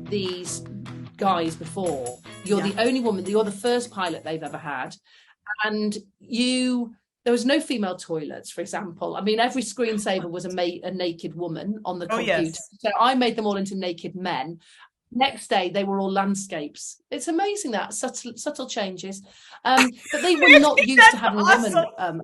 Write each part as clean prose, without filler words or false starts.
These guys before, you're the only woman, you're the first pilot they've ever had, and there was no female toilets, for example. I mean, every screensaver was a naked woman on the computer. Yes. So I made them all into naked men. Next day, they were all landscapes. It's amazing that subtle changes. But they were not used to having women around.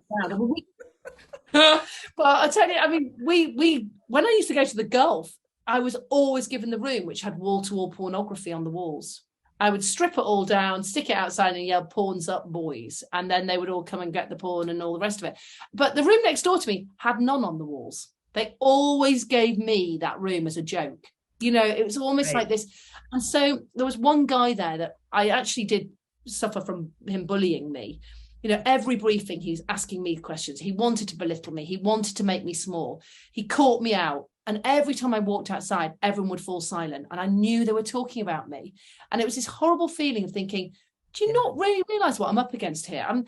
But I tell you, I mean, we when I used to go to the Gulf, I was always given the room which had wall-to-wall pornography on the walls. I would strip it all down, stick it outside and yell, "Porn's up, boys." And then they would all come and get the porn and all the rest of it. But the room next door to me had none on the walls. They always gave me that room as a joke. You know, it was almost like this. And so there was one guy there that I actually did suffer from him bullying me. You know, every briefing, he was asking me questions. He wanted to belittle me. He wanted to make me small. He caught me out. And every time I walked outside, everyone would fall silent. And I knew they were talking about me. And it was this horrible feeling of thinking, do you not really realise what I'm up against here?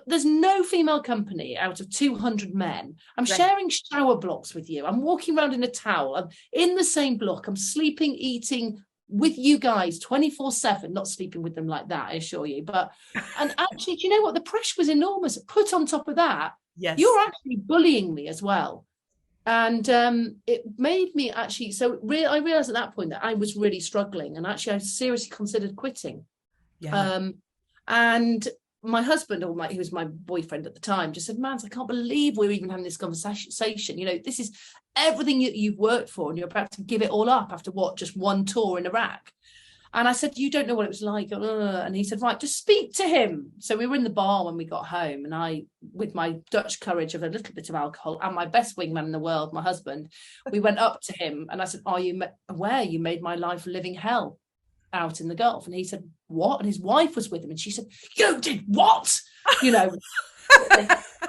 There's no female company out of 200 men. I'm sharing shower blocks with you. I'm walking around in a towel. I'm in the same block. I'm sleeping, eating with you guys 24/7, not sleeping with them like that, I assure you. And actually, do you know what? The pressure was enormous. Put on top of that, you're actually bullying me as well. And it made me actually, I realized at that point that I was really struggling, and actually I seriously considered quitting. And my husband, he was my boyfriend at the time, just said, "Man, I can't believe we're even having this conversation. You know, this is everything you've worked for, and you're about to give it all up after just one tour in Iraq." And I said, "You don't know what it was like." And he said, "Right, just speak to him." So we were in the bar when we got home, and I, with my Dutch courage of a little bit of alcohol and my best wingman in the world, my husband, we went up to him and I said, "Are you aware you made my life a living hell out in the Gulf?" And he said, "What?" And his wife was with him, and she said, "You did what?" You know.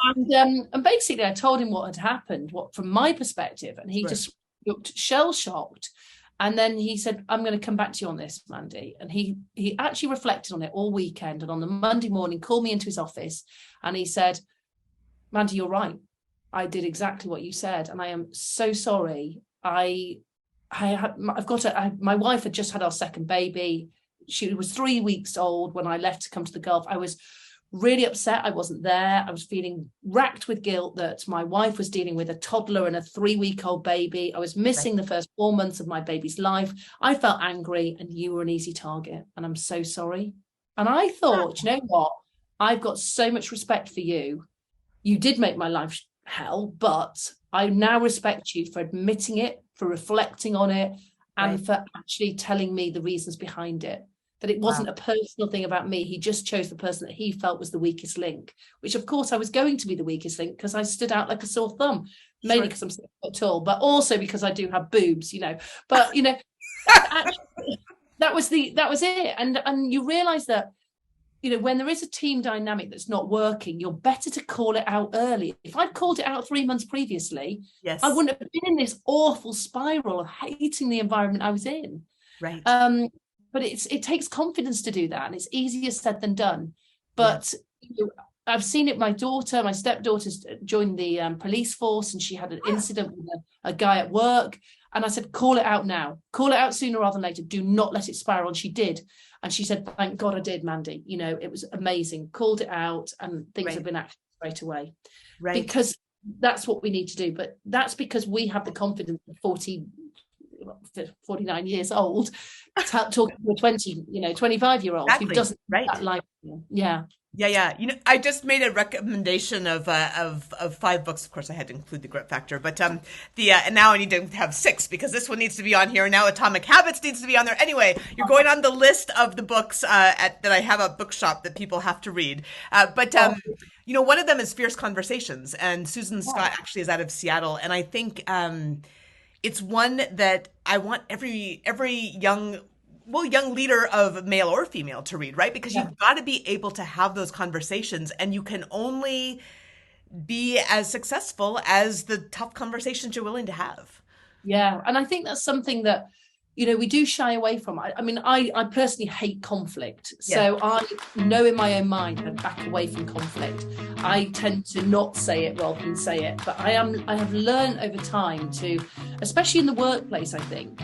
And basically I told him what had happened, from my perspective, and he just looked shell-shocked. And then he said, "I'm going to come back to you on this, Mandy." And he actually reflected on it all weekend, and on the Monday morning called me into his office and he said, "Mandy, you're right. I did exactly what you said, and I am so sorry. My wife had just had our second baby. She was 3 weeks old when I left to come to the Gulf. I was really upset I wasn't there. I was feeling racked with guilt that my wife was dealing with a toddler and a 3-week-old baby. I was missing the first 4 months of my baby's life. I felt angry, and you were an easy target, and I'm so sorry." And I thought, you know what? I've got so much respect for you. You did make my life hell, but I now respect you for admitting it, for reflecting on it, and for actually telling me the reasons behind it. That it wasn't a personal thing about me. He just chose the person that he felt was the weakest link, which of course I was going to be the weakest link because I stood out like a sore thumb, mainly because I'm 6 foot tall, but also because I do have boobs, you know. But you know, actually, that was it. And you realize that, you know, when there is a team dynamic that's not working, you're better to call it out early. If I'd called it out 3 months previously, I wouldn't have been in this awful spiral of hating the environment I was in. But it takes confidence to do that, and it's easier said than done. But you know, I've seen it. My stepdaughter's joined the police force, and she had an incident with a guy at work. And I said, "Call it out now. Call it out sooner rather than later. Do not let it spiral." And she did. And she said, "Thank God I did, Mandy. You know, it was amazing." Called it out, and things have been actioned straight away. Because that's what we need to do. But that's because we have the confidence of 49 years old, talking to a 25-year-old who doesn't that life. Yeah. You know, I just made a recommendation of 5 books. Of course, I had to include The Grit Factor, but and now I need to have 6 because this one needs to be on here. Now Atomic Habits needs to be on there. Anyway, you're going on the list of the books that I have a bookshop that people have to read. You know, one of them is Fierce Conversations, and Susan Scott actually is out of Seattle, and I think it's one that I want every young leader of male or female to read, right? Because you've got to be able to have those conversations, and you can only be as successful as the tough conversations you're willing to have. Yeah. And I think that's something that we do shy away from it. I mean, I personally hate conflict. So I know in my own mind I back away from conflict. I tend to not say it rather than say it. But I have learned over time to, especially in the workplace, I think,